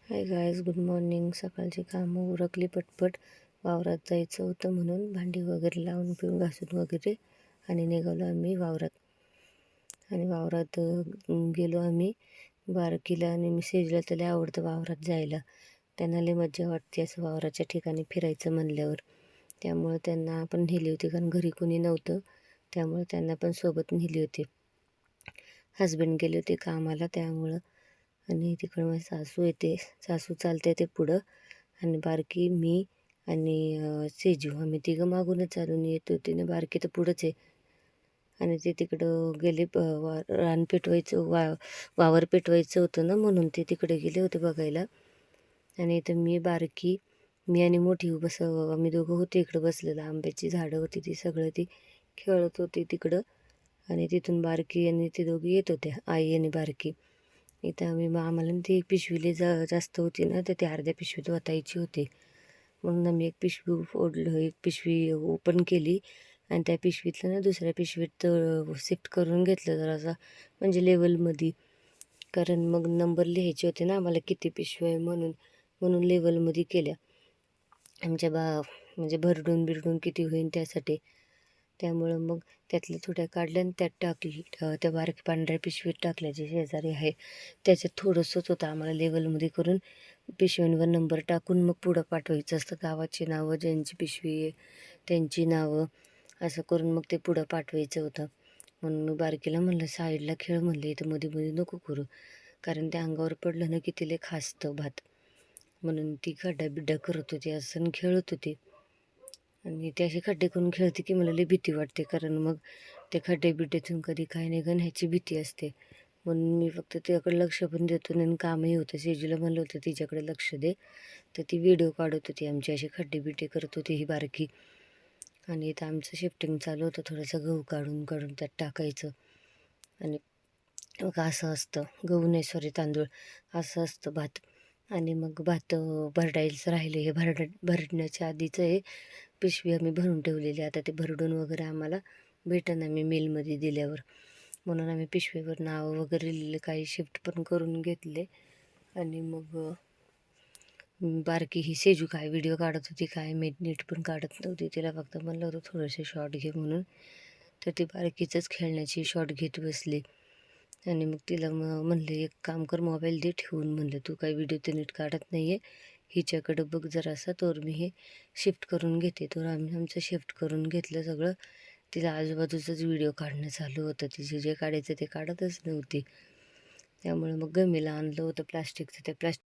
Hi guys, good morning. सकाळची कामं उरकली पटपट. वावरात जायचं होतं म्हणून भांडी वगैरे लावून पिऊन घासून वगैरे आणि निघालो आम्ही वावरात. आणि वावरात गेलो आम्ही. बारकीला आणि मिसेजला त्याला आवडतं वावरात जायला. त्यांना लई मज्जा वाटते असं वावराच्या ठिकाणी फिरायचं म्हणल्यावर. त्यामुळं त्यांना आपण नेली होती, कारण घरी कोणी नव्हतं. त्यामुळे त्यांना पण सोबत नेली होती. हसबंड गेले होते कामाला त्यामुळं. आणि तिकडं माझी सासू येते, सासू चालते ते पुढं, आणि बारकी मी आणि सेजू आम्ही तिघं मागूनच चालून येत होते ना. बारकी तर पुढंच आहे. आणि ते तिकडं गेले रान पेटवायचं, वावर पेटवायचं होतं ना, म्हणून ते तिकडे गेले होते बघायला. आणि इथं मी आणि मोठी आम्ही दोघं होते इकडं बसलेलं. आंब्याची झाडं होती ती सगळं ती खेळत होती तिकडं. आणि तिथून बारकी आणि ते दोघी येत होते, आई आणि बारकी. इथं आम्हाला ती पिशवीले जास्त होती ना, तर ती अर्ध्या पिशवीत ओतायची होती. म्हणून आम्ही एक पिशवी फोडलं, एक पिशवी ओपन केली आणि त्या पिशवीतलं ना दुसऱ्या पिशवीत शिफ्ट करून घेतलं जरासा, म्हणजे लेवलमध्ये. कारण मग नंबर लिहायचे होते ना आम्हाला किती पिशवी आहे म्हणून. म्हणून लेवलमध्ये केल्या आमच्या म्हणजे भरडून बिरडून किती होईल त्यासाठी. त्यामुळं मग त्यातल्या थोड्या काढल्या आणि त्यात टाकली. त्या बारीक पांढऱ्या पिशवीत टाकल्या जे शेजारी आहे. त्याच्यात थोडंसंच होतं, आम्हाला लेवलमध्ये करून पिशव्यांवर नंबर टाकून मग पुढं पाठवायचं असतं. गावाची नावं, ज्यांची पिशवी आहे त्यांची नावं, असं करून मग ते पुढं पाठवायचं होतं. म्हणून मी बारकीला म्हणलं साईडला खेळ, म्हणलं इथं मध्ये मध्ये नको करू, कारण त्या अंगावर पडलं ना की तिला खासतं भात. म्हणून ती खड्डा बिड्डा करत होती असं आणि खेळत होती. आणि ते असे खड्डे करून खेळते की मला लई भीती वाटते, कारण मग ते खड्डे बिड्डेतून कधी काय निघन ह्याची भीती असते. म्हणून मी फक्त तिच्याकडे लक्ष पण देतो आणि कामही होतं. सेजूला म्हणलं होतं तिच्याकडे लक्ष दे, तर ती व्हिडिओ काढत होती आमची, असे खड्डे बिड्डे करत होती ही बारकी. आणि इथं आमचं शिफ्टिंग चालू होतं, थोडंसं गहू काढून काढून त्यात टाकायचं. आणि मग असं असतं, गहू नाही सॉरी तांदूळ, असं असतं भात. आणि मग भात भरडायचं राहिले, हे भरडण्याच्या आधीचं हे पिशवी आम्ही भरून ठेवलेली. आता ते भरडून वगैरे आम्हाला भेटन आम्ही मिलमध्ये दिल्यावर. म्हणून आम्ही पिशवीवर नाव वगैरे लिहिले, काही शिफ्ट पण करून घेतले. आणि मग बारकी ही सेजू काय व्हिडिओ काढत होती काय नीट पण काढत नव्हती. तिला फक्त म्हणलं होतं थोडेसे शॉर्ट घे म्हणून, तर ती बारकीचंच खेळण्याची शॉर्ट घेत बसली. आणि मग तिला म्हणले एक काम कर, मोबाईल दे ठेवून, म्हणलं तू काय व्हिडिओ तर नीट काढत नाही आहे, हिच्याकडं बघ जरासा, तर मी हे शिफ्ट करून घेते. तर आम्ही आमचं शिफ्ट करून घेतलं सगळं. तिला आजूबाजूचंच व्हिडिओ काढणं चालू होतं, तिचे जे काढायचं ते काढतच नव्हती. त्यामुळे मग गमीला आणलं होतं प्लास्टिकचं, त्या